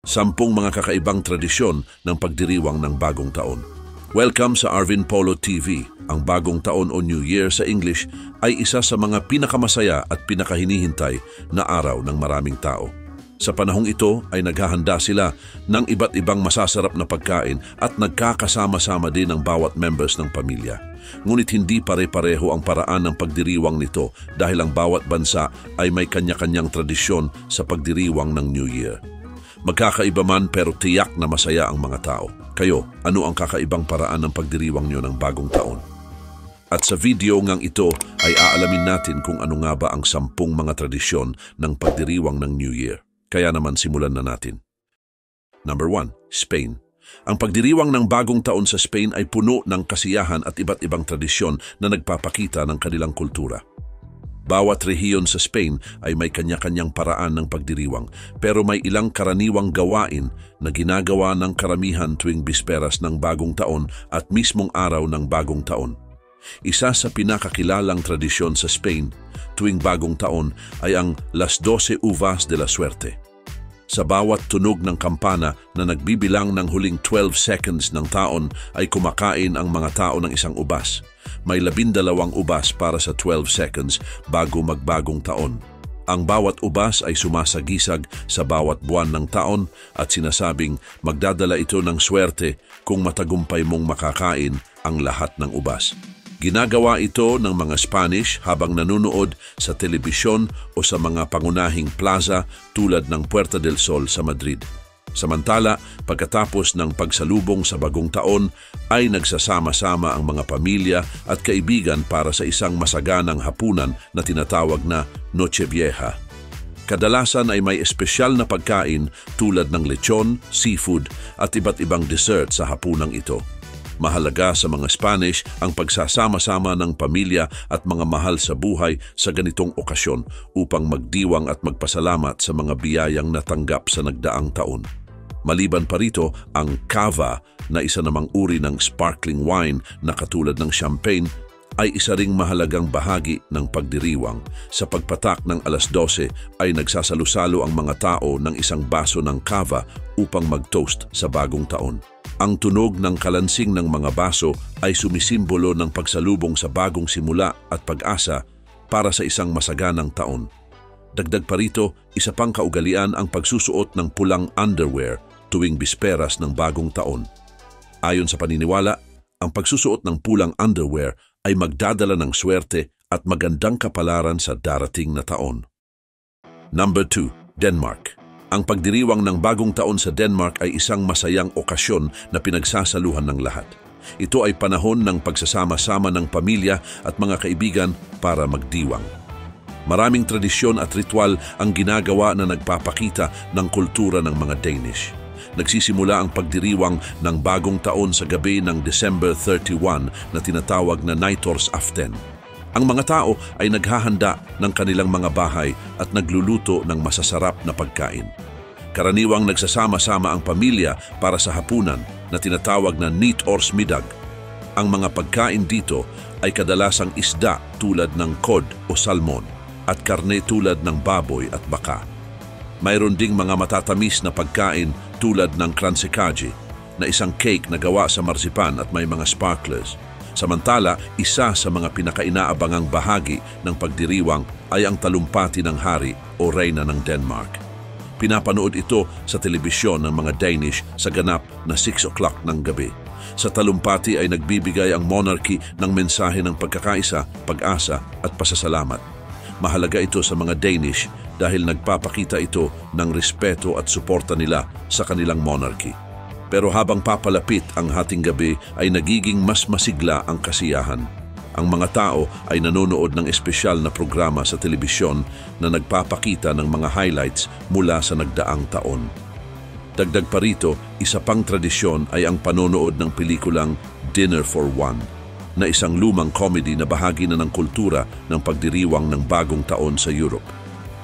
10 mga kakaibang tradisyon ng pagdiriwang ng bagong taon. Welcome sa Arvin Polo TV. Ang bagong taon o New Year sa English ay isa sa mga pinakamasaya at pinakahinihintay na araw ng maraming tao. Sa panahong ito ay naghahanda sila ng iba't ibang masasarap na pagkain at nagkakasama-sama din ang bawat members ng pamilya. Ngunit hindi pare-pareho ang paraan ng pagdiriwang nito dahil ang bawat bansa ay may kanya-kanyang tradisyon sa pagdiriwang ng New Year. Magkakaiba man pero tiyak na masaya ang mga tao. Kayo, ano ang kakaibang paraan ng pagdiriwang nyo ng bagong taon? At sa video ngang ito ay aalamin natin kung ano nga ba ang 10 mga tradisyon ng pagdiriwang ng New Year. Kaya naman simulan na natin. Number 1, Spain. Ang pagdiriwang ng bagong taon sa Spain ay puno ng kasiyahan at iba't ibang tradisyon na nagpapakita ng kanilang kultura. Bawat rehiyon sa Spain ay may kanya-kanyang paraan ng pagdiriwang, pero may ilang karaniwang gawain na ginagawa ng karamihan tuwing bisperas ng bagong taon at mismong araw ng bagong taon. Isa sa pinakakilalang tradisyon sa Spain tuwing bagong taon ay ang Las 12 Uvas de la Suerte. Sa bawat tunog ng kampana na nagbibilang ng huling 12 seconds ng taon ay kumakain ang mga tao ng isang ubas. May 12 ubas para sa 12 seconds bago magbagong taon. Ang bawat ubas ay sumasagisag sa bawat buwan ng taon at sinasabing magdadala ito ng swerte kung matagumpay mong makakain ang lahat ng ubas. Ginagawa ito ng mga Spanish habang nanunood sa telebisyon o sa mga pangunahing plaza tulad ng Puerta del Sol sa Madrid. Samantala, pagkatapos ng pagsalubong sa bagong taon, ay nagsasama-sama ang mga pamilya at kaibigan para sa isang masaganang hapunan na tinatawag na Noche Vieja. Kadalasan ay may espesyal na pagkain tulad ng lechon, seafood at iba't ibang dessert sa hapunang ito. Mahalaga sa mga Spanish ang pagsasama-sama ng pamilya at mga mahal sa buhay sa ganitong okasyon upang magdiwang at magpasalamat sa mga biyayang natanggap sa nagdaang taon. Maliban pa rito, ang cava na isa namang uri ng sparkling wine na katulad ng champagne ay isa ring mahalagang bahagi ng pagdiriwang. Sa pagpatak ng alas 12 ay nagsasalusalo ang mga tao ng isang baso ng cava upang mag-toast sa bagong taon. Ang tunog ng kalansing ng mga baso ay sumisimbolo ng pagsalubong sa bagong simula at pag-asa para sa isang masaganang taon. Dagdag pa rito, isa pang kaugalian ang pagsusuot ng pulang underwear tuwing bisperas ng bagong taon. Ayon sa paniniwala, ang pagsusuot ng pulang underwear ay magdadala ng swerte at magandang kapalaran sa darating na taon. Number 2, Denmark. Ang pagdiriwang ng bagong taon sa Denmark ay isang masayang okasyon na pinagsasaluhan ng lahat. Ito ay panahon ng pagsasama-sama ng pamilya at mga kaibigan para magdiwang. Maraming tradisyon at ritual ang ginagawa na nagpapakita ng kultura ng mga Danish. Nagsisimula ang pagdiriwang ng bagong taon sa gabi ng December 31 na tinatawag na Nytårsaften. Ang mga tao ay naghahanda ng kanilang mga bahay at nagluluto ng masasarap na pagkain. Karaniwang nagsasama-sama ang pamilya para sa hapunan na tinatawag na Nytårsmiddag. Ang mga pagkain dito ay kadalasang isda tulad ng cod o salmon at karne tulad ng baboy at baka. Mayroon ding mga matatamis na pagkain tulad ng kransekage na isang cake na gawa sa marsipan at may mga sparklers. Samantala, isa sa mga pinakainaabangang bahagi ng pagdiriwang ay ang talumpati ng hari o reyna ng Denmark. Pinapanood ito sa telebisyon ng mga Danish sa ganap na 6 o'clock ng gabi. Sa talumpati ay nagbibigay ang monarchy ng mensahe ng pagkakaisa, pag-asa at pasasalamat. Mahalaga ito sa mga Danish dahil nagpapakita ito ng respeto at suporta nila sa kanilang monarchy. Pero habang papalapit ang hating gabi ay nagiging mas masigla ang kasiyahan. Ang mga tao ay nanonood ng espesyal na programa sa telebisyon na nagpapakita ng mga highlights mula sa nagdaang taon. Dagdag pa rito, isa pang tradisyon ay ang panonood ng pelikulang Dinner for One, na isang lumang comedy na bahagi na ng kultura ng pagdiriwang ng bagong taon sa Europe.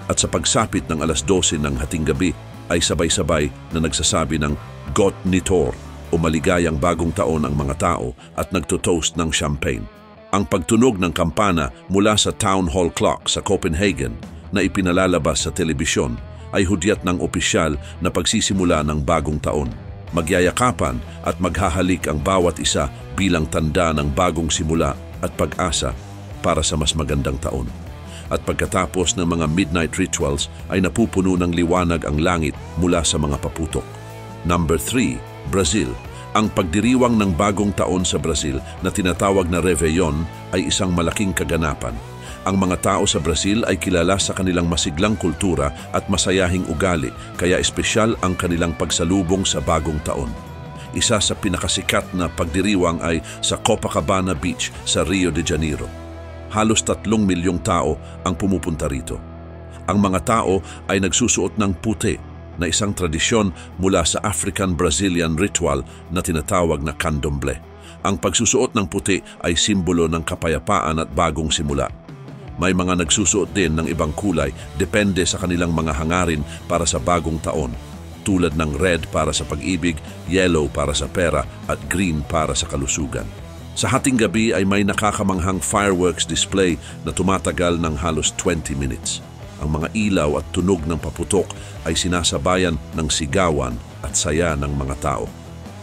At sa pagsapit ng alas 12 ng hating gabi ay sabay-sabay na nagsasabi ng Gott Nytt År o maligayang bagong taon ang mga tao at nagtotoast ng champagne. Ang pagtunog ng kampana mula sa Town Hall Clock sa Copenhagen na ipinalalabas sa telebisyon ay hudyat ng opisyal na pagsisimula ng bagong taon. Magyayakapan at maghahalik ang bawat isa bilang tanda ng bagong simula at pag-asa para sa mas magandang taon. At pagkatapos ng mga midnight rituals ay napupuno ng liwanag ang langit mula sa mga paputok. Number 3, Brazil. Ang pagdiriwang ng bagong taon sa Brazil na tinatawag na Réveillon ay isang malaking kaganapan. Ang mga tao sa Brazil ay kilala sa kanilang masiglang kultura at masayahing ugali, kaya espesyal ang kanilang pagsalubong sa bagong taon. Isa sa pinakasikat na pagdiriwang ay sa Copacabana Beach sa Rio de Janeiro. Halos 3 milyong tao ang pumupunta rito. Ang mga tao ay nagsusuot ng puti, na isang tradisyon mula sa African-Brazilian ritual na tinatawag na candomblé. Ang pagsusuot ng puti ay simbolo ng kapayapaan at bagong simula. May mga nagsusuot din ng ibang kulay depende sa kanilang mga hangarin para sa bagong taon, tulad ng red para sa pag-ibig, yellow para sa pera at green para sa kalusugan. Sa hating gabi ay may nakakamanghang fireworks display na tumatagal ng halos 20 minutes. Ang mga ilaw at tunog ng paputok ay sinasabayan ng sigawan at saya ng mga tao.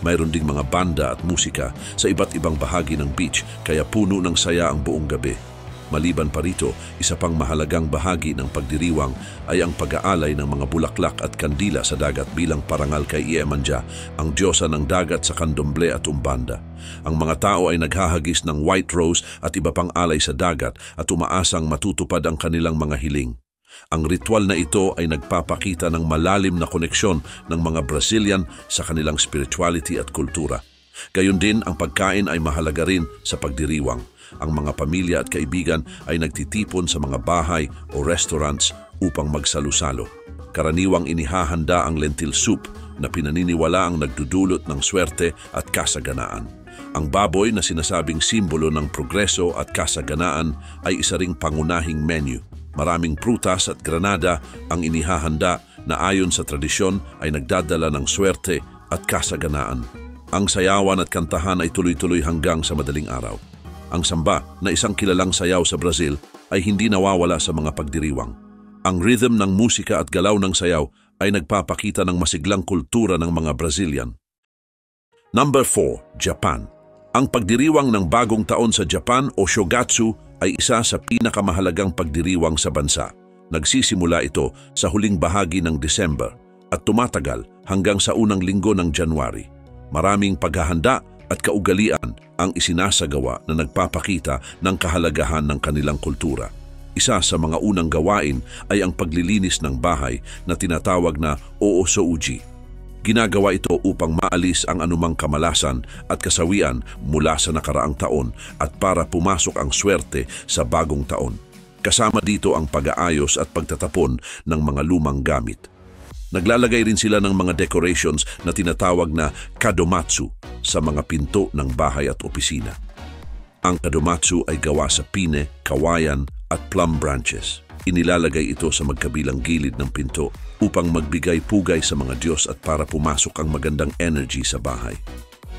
Mayroon ding mga banda at musika sa iba't ibang bahagi ng beach, kaya puno ng saya ang buong gabi. Maliban pa rito, isa pang mahalagang bahagi ng pagdiriwang ay ang pag-aalay ng mga bulaklak at kandila sa dagat bilang parangal kay Iemanjá, ang diyosa ng dagat sa candomblé at umbanda. Ang mga tao ay naghahagis ng white rose at iba pang alay sa dagat at umaasang matutupad ang kanilang mga hiling. Ang ritual na ito ay nagpapakita ng malalim na koneksyon ng mga Brazilian sa kanilang spirituality at kultura. Gayon din, ang pagkain ay mahalaga rin sa pagdiriwang. Ang mga pamilya at kaibigan ay nagtitipon sa mga bahay o restaurants upang magsalo-salo. Karaniwang inihahanda ang lentil soup na pinaniniwala ang nagdudulot ng swerte at kasaganaan. Ang baboy na sinasabing simbolo ng progreso at kasaganaan ay isa ring pangunahing menu. Maraming prutas at granada ang inihahanda na ayon sa tradisyon ay nagdadala ng swerte at kasaganaan. Ang sayawan at kantahan ay tuloy-tuloy hanggang sa madaling araw. Ang samba, na isang kilalang sayaw sa Brazil, ay hindi nawawala sa mga pagdiriwang. Ang rhythm ng musika at galaw ng sayaw ay nagpapakita ng masiglang kultura ng mga Brazilian. Number 4, Japan. Ang pagdiriwang ng bagong taon sa Japan o Shogatsu ay isa sa pinakamahalagang pagdiriwang sa bansa. Nagsisimula ito sa huling bahagi ng December at tumatagal hanggang sa unang linggo ng January. Maraming paghahanda at kaugalian ang isinasagawa na nagpapakita ng kahalagahan ng kanilang kultura. Isa sa mga unang gawain ay ang paglilinis ng bahay na tinatawag na oosouji. Ginagawa ito upang maalis ang anumang kamalasan at kasawian mula sa nakaraang taon at para pumasok ang swerte sa bagong taon. Kasama dito ang pag-aayos at pagtatapon ng mga lumang gamit. Naglalagay rin sila ng mga decorations na tinatawag na kadomatsu sa mga pinto ng bahay at opisina. Ang kadomatsu ay gawa sa pine, kawayan at plum branches. Inilalagay ito sa magkabilang gilid ng pinto upang magbigay pugay sa mga Diyos at para pumasok ang magandang energy sa bahay.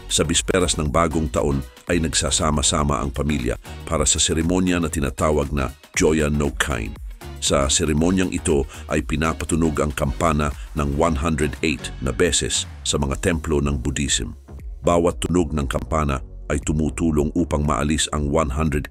Sa bisperas ng bagong taon ay nagsasama-sama ang pamilya para sa seremonya na tinatawag na Joya no Kain. Sa seremonyang ito ay pinapatunog ang kampana ng 108 na beses sa mga templo ng Buddhism. Bawat tunog ng kampana ay tumutulong upang maalis ang 108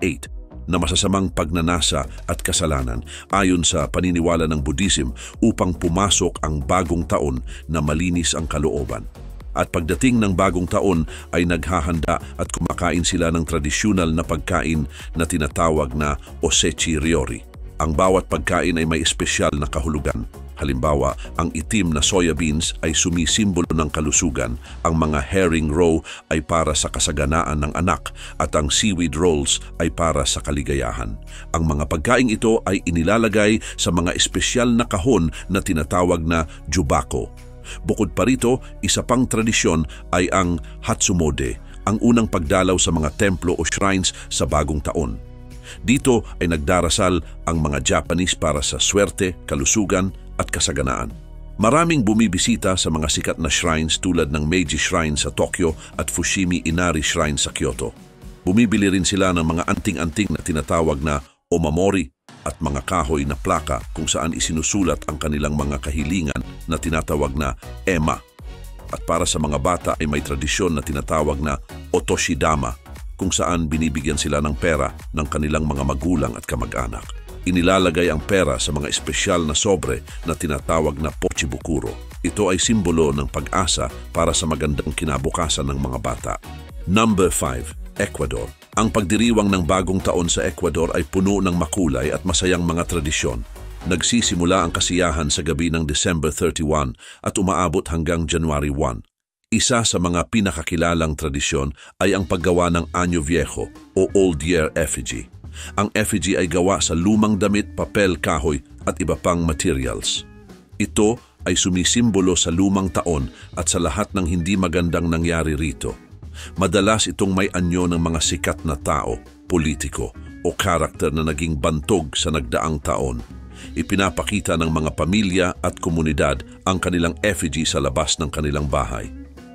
na masasamang pagnanasa at kasalanan ayon sa paniniwala ng Buddhism upang pumasok ang bagong taon na malinis ang kalooban. At pagdating ng bagong taon ay naghahanda at kumakain sila ng tradisyonal na pagkain na tinatawag na osechi ryori. Ang bawat pagkain ay may espesyal na kahulugan. Halimbawa, ang itim na soya beans ay sumisimbolo ng kalusugan, ang mga herring roe ay para sa kasaganaan ng anak, at ang seaweed rolls ay para sa kaligayahan. Ang mga pagkain ito ay inilalagay sa mga espesyal na kahon na tinatawag na jubako. Bukod pa rito, isa pang tradisyon ay ang Hatsumode, ang unang pagdalaw sa mga templo o shrines sa bagong taon. Dito ay nagdarasal ang mga Japanese para sa swerte, kalusugan at kasaganaan. Maraming bumibisita sa mga sikat na shrines tulad ng Meiji Shrine sa Tokyo at Fushimi Inari Shrine sa Kyoto. Bumibili rin sila ng mga anting-anting na tinatawag na omamori at mga kahoy na plaka kung saan isinusulat ang kanilang mga kahilingan na tinatawag na ema. At para sa mga bata ay may tradisyon na tinatawag na otoshidama kung saan binibigyan sila ng pera ng kanilang mga magulang at kamag-anak. Inilalagay ang pera sa mga espesyal na sobre na tinatawag na pochibukuro. Ito ay simbolo ng pag-asa para sa magandang kinabukasan ng mga bata. Number 5. Ecuador. Ang pagdiriwang ng bagong taon sa Ecuador ay puno ng makulay at masayang mga tradisyon. Nagsisimula ang kasiyahan sa gabi ng December 31 at umaabot hanggang January 1. Isa sa mga pinakakilalang tradisyon ay ang paggawa ng Año Viejo o Old Year Effigy. Ang effigy ay gawa sa lumang damit, papel, kahoy at iba pang materials. Ito ay sumisimbolo sa lumang taon at sa lahat ng hindi magandang nangyari rito. Madalas itong may anyo ng mga sikat na tao, politiko o karakter na naging bantog sa nagdaang taon. Ipinapakita ng mga pamilya at komunidad ang kanilang effigy sa labas ng kanilang bahay.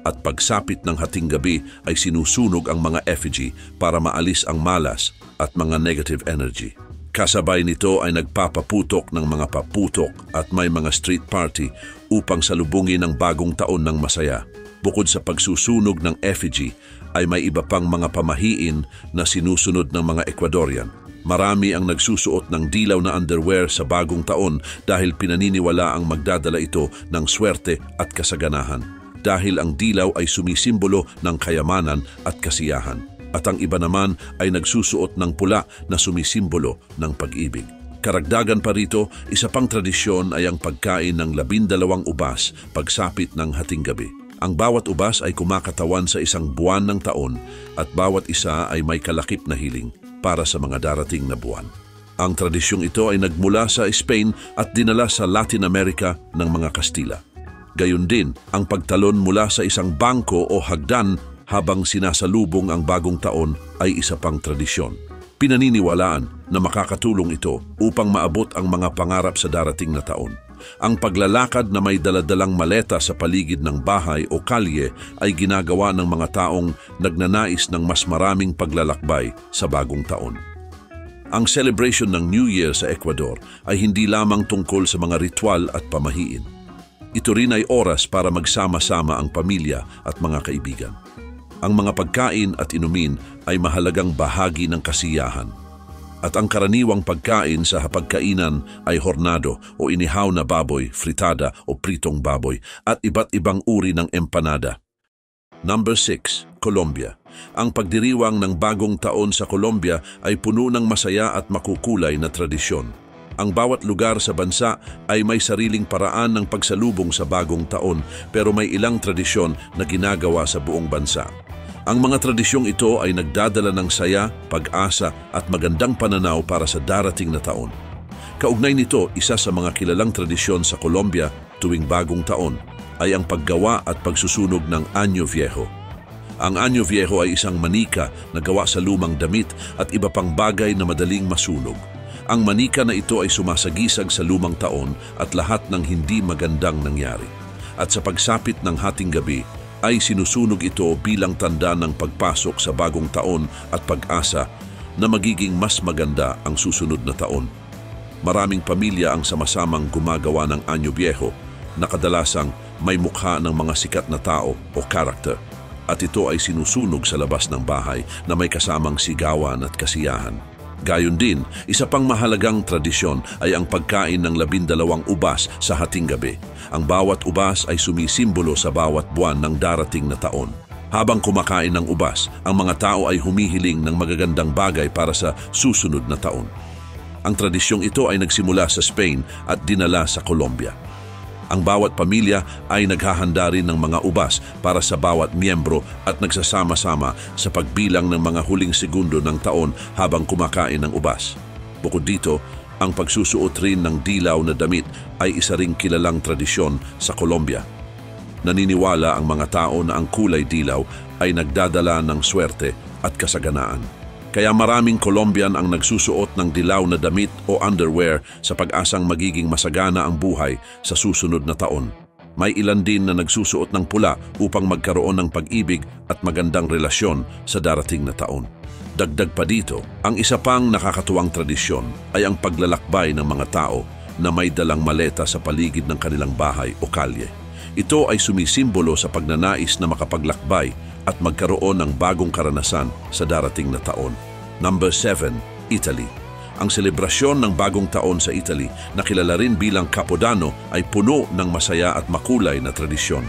At pagsapit ng hating gabi ay sinusunog ang mga effigy para maalis ang malas at mga negative energy. Kasabay nito ay nagpapaputok ng mga paputok at may mga street party upang salubungin ang bagong taon ng masaya. Bukod sa pagsusunog ng effigy ay may iba pang mga pamahiin na sinusunod ng mga Ecuadorian. Marami ang nagsusuot ng dilaw na underwear sa bagong taon dahil pinaniniwala ang magdadala ito ng swerte at kasaganahan. Dahil ang dilaw ay sumisimbolo ng kayamanan at kasiyahan. At ang iba naman ay nagsusuot ng pula na sumisimbolo ng pag-ibig. Karagdagan pa rito, isa pang tradisyon ay ang pagkain ng 12 ubas pagsapit ng hating gabi. Ang bawat ubas ay kumakatawan sa isang buwan ng taon at bawat isa ay may kalakip na hiling para sa mga darating na buwan. Ang tradisyong ito ay nagmula sa Spain at dinala sa Latin America ng mga Kastila. Gayon din, ang pagtalon mula sa isang bangko o hagdan habang sinasalubong ang bagong taon ay isa pang tradisyon. Pinaniniwalaan na makakatulong ito upang maabot ang mga pangarap sa darating na taon. Ang paglalakad na may daladalang maleta sa paligid ng bahay o kalye ay ginagawa ng mga taong nagnanais ng mas maraming paglalakbay sa bagong taon. Ang celebration ng New Year sa Ecuador ay hindi lamang tungkol sa mga ritual at pamahiin. Ito rin ay oras para magsama-sama ang pamilya at mga kaibigan. Ang mga pagkain at inumin ay mahalagang bahagi ng kasiyahan. At ang karaniwang pagkain sa hapagkainan ay hornado o inihaw na baboy, fritada o pritong baboy at iba't ibang uri ng empanada. Number 6. Colombia. Ang pagdiriwang ng bagong taon sa Colombia ay puno ng masaya at makukulay na tradisyon. Ang bawat lugar sa bansa ay may sariling paraan ng pagsalubong sa bagong taon pero may ilang tradisyon na ginagawa sa buong bansa. Ang mga tradisyong ito ay nagdadala ng saya, pag-asa at magandang pananaw para sa darating na taon. Kaugnay nito, isa sa mga kilalang tradisyon sa Colombia tuwing bagong taon ay ang paggawa at pagsusunog ng Año Viejo. Ang Año Viejo ay isang manika na gawa sa lumang damit at iba pang bagay na madaling masunog. Ang manika na ito ay sumasagisag sa lumang taon at lahat ng hindi magandang nangyari. At sa pagsapit ng hating gabi, ay sinusunog ito bilang tanda ng pagpasok sa bagong taon at pag-asa na magiging mas maganda ang susunod na taon. Maraming pamilya ang sama-samang gumagawa ng Año Viejo na kadalasang may mukha ng mga sikat na tao o karakter. At ito ay sinusunog sa labas ng bahay na may kasamang sigawan at kasiyahan. Gayon din, isa pang mahalagang tradisyon ay ang pagkain ng 12 ubas sa hating gabi. Ang bawat ubas ay sumisimbolo sa bawat buwan ng darating na taon. Habang kumakain ng ubas, ang mga tao ay humihiling ng magagandang bagay para sa susunod na taon. Ang tradisyong ito ay nagsimula sa Spain at dinala sa Colombia. Ang bawat pamilya ay naghahanda rin ng mga ubas para sa bawat miyembro at nagsasama-sama sa pagbilang ng mga huling segundo ng taon habang kumakain ng ubas. Bukod dito, ang pagsusuot rin ng dilaw na damit ay isa ring kilalang tradisyon sa Colombia. Naniniwala ang mga tao na ang kulay dilaw ay nagdadala ng swerte at kasaganaan. Kaya maraming Colombian ang nagsusuot ng dilaw na damit o underwear sa pag-asang magiging masagana ang buhay sa susunod na taon. May ilan din na nagsusuot ng pula upang magkaroon ng pag-ibig at magandang relasyon sa darating na taon. Dagdag pa dito, ang isa pang nakakatuwang tradisyon ay ang paglalakbay ng mga tao na may dalang maleta sa paligid ng kanilang bahay o kalye. Ito ay sumisimbolo sa pagnanais na makapaglakbay at magkaroon ng bagong karanasan sa darating na taon. Number 7, Italy. Ang selebrasyon ng bagong taon sa Italy, na kilala rin bilang Capodanno, ay puno ng masaya at makulay na tradisyon.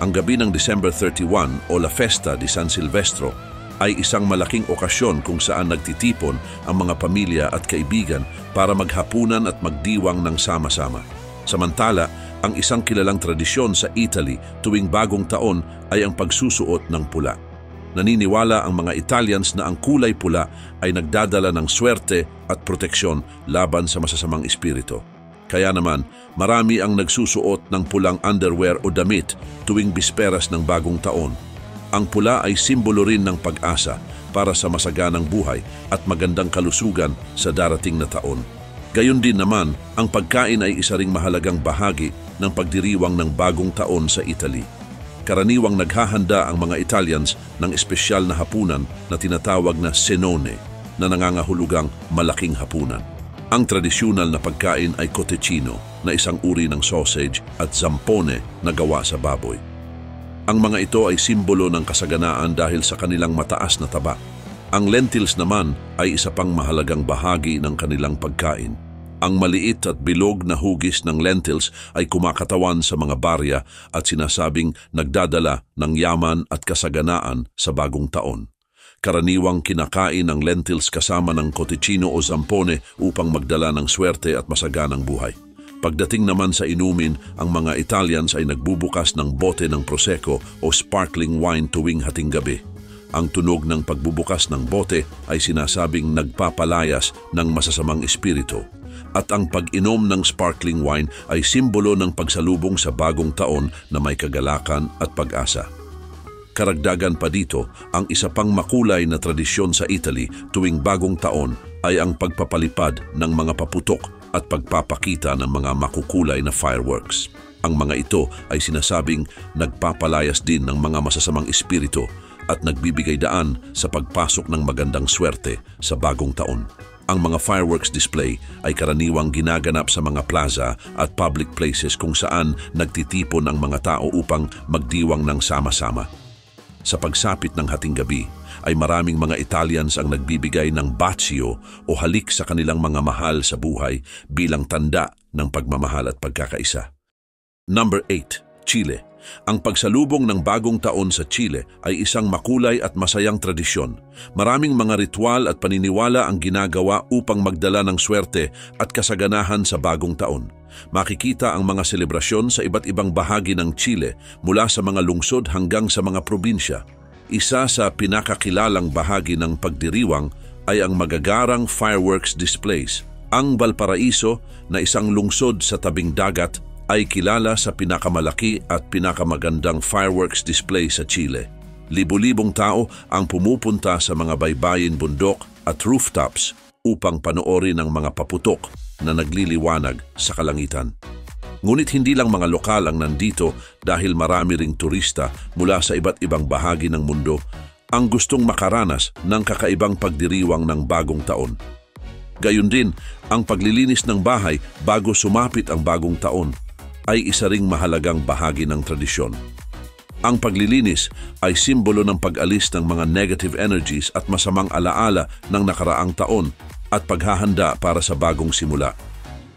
Ang gabi ng December 31 o La Festa di San Silvestro ay isang malaking okasyon kung saan nagtitipon ang mga pamilya at kaibigan para maghapunan at magdiwang ng sama-sama. Samantala, ang isang kilalang tradisyon sa Italy tuwing bagong taon ay ang pagsusuot ng pula. Naniniwala ang mga Italians na ang kulay pula ay nagdadala ng swerte at proteksyon laban sa masasamang espiritu. Kaya naman, marami ang nagsusuot ng pulang underwear o damit tuwing bisperas ng bagong taon. Ang pula ay simbolo rin ng pag-asa para sa masaganang buhay at magandang kalusugan sa darating na taon. Gayon din naman, ang pagkain ay isa ring mahalagang bahagi ng pagdiriwang ng bagong taon sa Italy. Karaniwang naghahanda ang mga Italians ng espesyal na hapunan na tinatawag na cenone, na nangangahulugang malaking hapunan. Ang tradisyonal na pagkain ay cotechino, na isang uri ng sausage, at zampone na gawa sa baboy. Ang mga ito ay simbolo ng kasaganaan dahil sa kanilang mataas na taba. Ang lentils naman ay isa pang mahalagang bahagi ng kanilang pagkain. Ang maliit at bilog na hugis ng lentils ay kumakatawan sa mga barya at sinasabing nagdadala ng yaman at kasaganaan sa bagong taon. Karaniwang kinakain ang lentils kasama ng cotechino o zampone upang magdala ng swerte at masaganang buhay. Pagdating naman sa inumin, ang mga Italians ay nagbubukas ng bote ng prosecco o sparkling wine tuwing hating gabi. Ang tunog ng pagbubukas ng bote ay sinasabing nagpapalayas ng masasamang espiritu. At ang pag-inom ng sparkling wine ay simbolo ng pagsalubong sa bagong taon na may kagalakan at pag-asa. Karagdagan pa dito, ang isa pang makulay na tradisyon sa Italy tuwing bagong taon ay ang pagpapalipad ng mga paputok at pagpapakita ng mga makukulay na fireworks. Ang mga ito ay sinasabing nagpapalayas din ng mga masasamang espiritu at nagbibigay daan sa pagpasok ng magandang swerte sa bagong taon. Ang mga fireworks display ay karaniwang ginaganap sa mga plaza at public places kung saan nagtitipon ang mga tao upang magdiwang ng sama-sama. Sa pagsapit ng hating gabi, ay maraming mga Italians ang nagbibigay ng bacio o halik sa kanilang mga mahal sa buhay bilang tanda ng pagmamahal at pagkakaisa. Number 8, Chile. Ang pagsalubong ng bagong taon sa Chile ay isang makulay at masayang tradisyon. Maraming mga ritual at paniniwala ang ginagawa upang magdala ng swerte at kasaganahan sa bagong taon. Makikita ang mga selebrasyon sa iba't ibang bahagi ng Chile mula sa mga lungsod hanggang sa mga probinsya. Isa sa pinakakilalang bahagi ng pagdiriwang ay ang magagarang fireworks displays. Ang Valparaiso, na isang lungsod sa tabing dagat, ay kilala sa pinakamalaki at pinakamagandang fireworks display sa Chile. Libo-libong tao ang pumupunta sa mga baybayin bundok at rooftops upang panoorin ang mga paputok na nagliliwanag sa kalangitan. Ngunit hindi lang mga lokal ang nandito dahil marami ring turista mula sa iba't ibang bahagi ng mundo ang gustong makaranas ng kakaibang pagdiriwang ng bagong taon. Gayun din, ang paglilinis ng bahay bago sumapit ang bagong taon ay isa ring mahalagang bahagi ng tradisyon. Ang paglilinis ay simbolo ng pag-alis ng mga negative energies at masamang alaala ng nakaraang taon at paghahanda para sa bagong simula.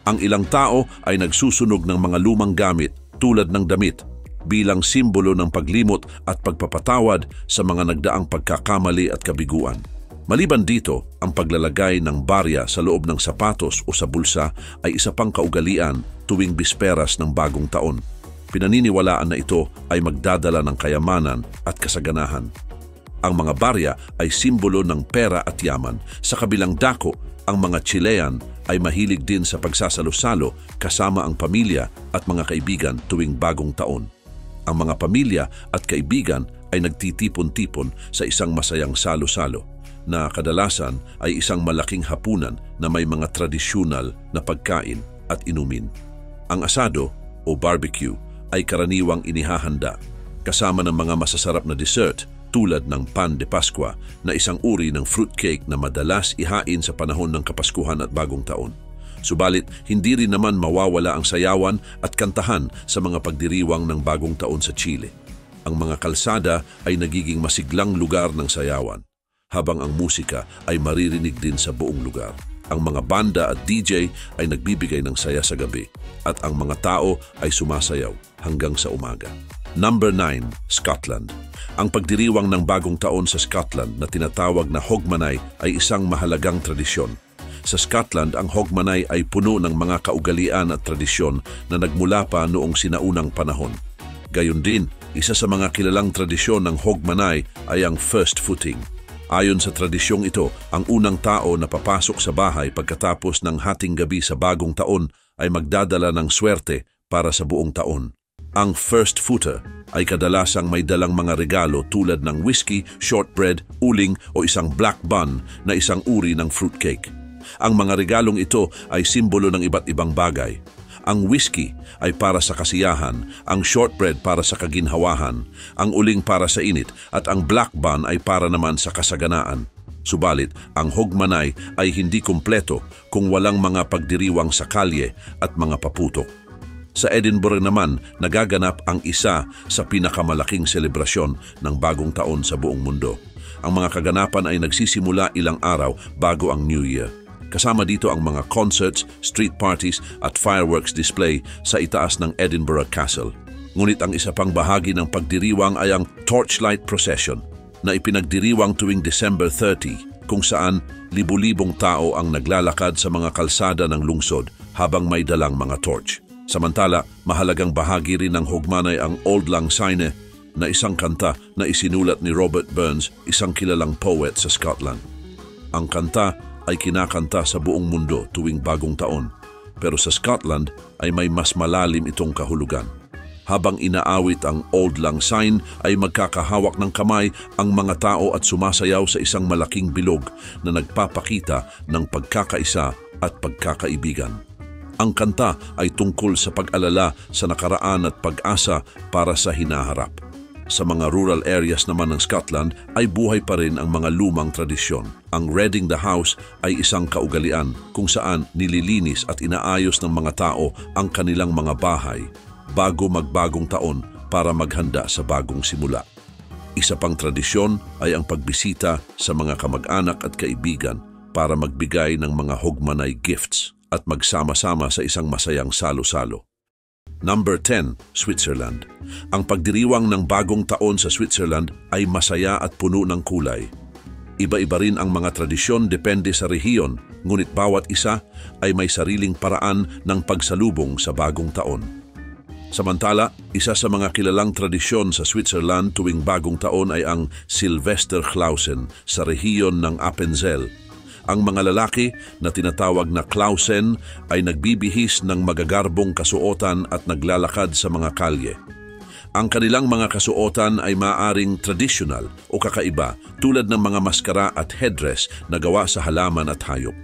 Ang ilang tao ay nagsusunog ng mga lumang gamit tulad ng damit bilang simbolo ng paglimot at pagpapatawad sa mga nagdaang pagkakamali at kabiguan. Maliban dito, ang paglalagay ng barya sa loob ng sapatos o sa bulsa ay isa pang kaugalian tuwing bisperas ng bagong taon. Pinaniniwalaan na ito ay magdadala ng kayamanan at kasaganahan. Ang mga barya ay simbolo ng pera at yaman. Sa kabilang dako, ang mga Chilean ay mahilig din sa pagsasalo-salo kasama ang pamilya at mga kaibigan tuwing bagong taon. Ang mga pamilya at kaibigan ay nagtitipon-tipon sa isang masayang salo-salo na kadalasan ay isang malaking hapunan na may mga tradisyonal na pagkain at inumin. Ang asado o barbecue ay karaniwang inihahanda kasama ng mga masasarap na dessert tulad ng pan de Pascua na isang uri ng fruitcake na madalas ihain sa panahon ng Kapaskuhan at Bagong Taon. Subalit, hindi rin naman mawawala ang sayawan at kantahan sa mga pagdiriwang ng Bagong Taon sa Chile. Ang mga kalsada ay nagiging masiglang lugar ng sayawan, habang ang musika ay maririnig din sa buong lugar. Ang mga banda at DJ ay nagbibigay ng saya sa gabi at ang mga tao ay sumasayaw hanggang sa umaga. Number 9, Scotland. Ang pagdiriwang ng Bagong Taon sa Scotland na tinatawag na Hogmanay ay isang mahalagang tradisyon. Sa Scotland, ang Hogmanay ay puno ng mga kaugalian at tradisyon na nagmula pa noong sinaunang panahon. Gayon din, isa sa mga kilalang tradisyon ng Hogmanay ay ang first footing. Ayon sa tradisyong ito, ang unang tao na papasok sa bahay pagkatapos ng hating gabi sa Bagong Taon ay magdadala ng swerte para sa buong taon. Ang first footer ay kadalasang may dalang mga regalo tulad ng whiskey, shortbread, uling o isang black bun na isang uri ng fruitcake. Ang mga regalong ito ay simbolo ng iba't ibang bagay. Ang whiskey ay para sa kasiyahan, ang shortbread para sa kaginhawahan, ang uling para sa init at ang black bun ay para naman sa kasaganaan. Subalit, ang Hogmanay ay hindi kumpleto kung walang mga pagdiriwang sa kalye at mga paputok. Sa Edinburgh naman, nagaganap ang isa sa pinakamalaking selebrasyon ng Bagong Taon sa buong mundo. Ang mga kaganapan ay nagsisimula ilang araw bago ang New Year. Kasama dito ang mga concerts, street parties at fireworks display sa itaas ng Edinburgh Castle. Ngunit ang isa pang bahagi ng pagdiriwang ay ang Torchlight Procession na ipinagdiriwang tuwing December 30 kung saan libu-libong tao ang naglalakad sa mga kalsada ng lungsod habang may dalang mga torch. Samantala, mahalagang bahagi rin ng Hogmanay ang Auld Lang Syne na isang kanta na isinulat ni Robert Burns, isang kilalang poet sa Scotland. Ang kanta ay kinakanta sa buong mundo tuwing Bagong Taon, pero sa Scotland ay may mas malalim itong kahulugan. Habang inaawit ang Auld Lang Syne ay magkakahawak ng kamay ang mga tao at sumasayaw sa isang malaking bilog na nagpapakita ng pagkakaisa at pagkakaibigan. Ang kanta ay tungkol sa pag-alala sa nakaraan at pag-asa para sa hinaharap. Sa mga rural areas naman ng Scotland ay buhay pa rin ang mga lumang tradisyon. Ang Redding the House ay isang kaugalian kung saan nililinis at inaayos ng mga tao ang kanilang mga bahay bago magbagong taon para maghanda sa bagong simula. Isa pang tradisyon ay ang pagbisita sa mga kamag-anak at kaibigan para magbigay ng mga Hogmanay gifts at magsama-sama sa isang masayang salo-salo. Number 10, Switzerland. Ang pagdiriwang ng Bagong Taon sa Switzerland ay masaya at puno ng kulay. Iba-iba rin ang mga tradisyon depende sa rehiyon, ngunit bawat isa ay may sariling paraan ng pagsalubong sa Bagong Taon. Samantala, isa sa mga kilalang tradisyon sa Switzerland tuwing Bagong Taon ay ang Silvesterklausen sa rehiyon ng Appenzell. Ang mga lalaki na tinatawag na Klausen ay nagbibihis ng magagarbong kasuotan at naglalakad sa mga kalye. Ang kanilang mga kasuotan ay maaring traditional o kakaiba tulad ng mga maskara at headdress na gawa sa halaman at hayop.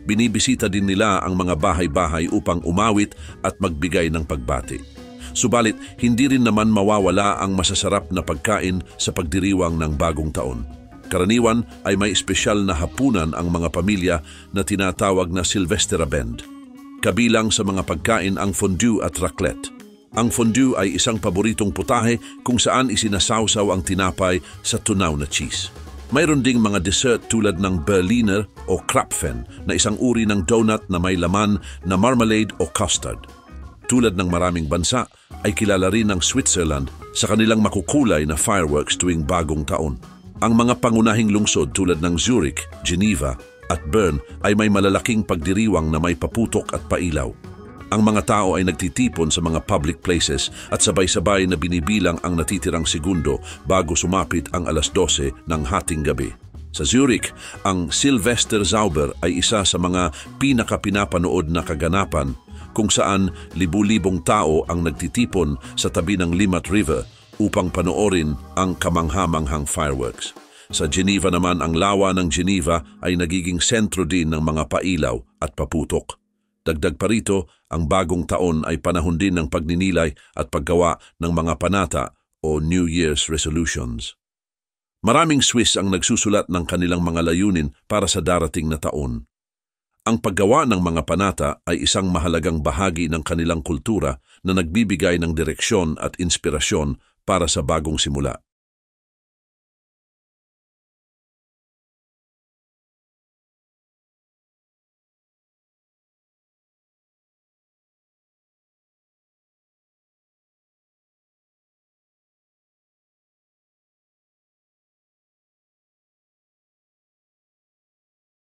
Binibisita din nila ang mga bahay-bahay upang umawit at magbigay ng pagbati. Subalit, hindi rin naman mawawala ang masasarap na pagkain sa pagdiriwang ng Bagong Taon. Karaniwan ay may espesyal na hapunan ang mga pamilya na tinatawag na Silvesterabend. Kabilang sa mga pagkain ang fondue at raclette. Ang fondue ay isang paboritong putahe kung saan isinasawsaw ang tinapay sa tunaw na cheese. Mayroon ding mga dessert tulad ng Berliner o Krapfen na isang uri ng donut na may laman na marmalade o custard. Tulad ng maraming bansa, ay kilala rin ng Switzerland sa kanilang makukulay na fireworks tuwing Bagong Taon. Ang mga pangunahing lungsod tulad ng Zurich, Geneva at Bern ay may malalaking pagdiriwang na may paputok at pailaw. Ang mga tao ay nagtitipon sa mga public places at sabay-sabay na binibilang ang natitirang segundo bago sumapit ang alas 12 ng hating gabi. Sa Zurich, ang Silvestersauber ay isa sa mga pinakapinapanood na kaganapan kung saan libu-libong tao ang nagtitipon sa tabi ng Limmat River upang panoorin ang kamangha-manghang fireworks. Sa Geneva naman, ang lawa ng Geneva ay nagiging sentro din ng mga pailaw at paputok. Dagdag pa rito, ang Bagong Taon ay panahon din ng pagninilay at paggawa ng mga panata o New Year's resolutions. Maraming Swiss ang nagsusulat ng kanilang mga layunin para sa darating na taon. Ang paggawa ng mga panata ay isang mahalagang bahagi ng kanilang kultura na nagbibigay ng direksyon at inspirasyon para sa bagong simula.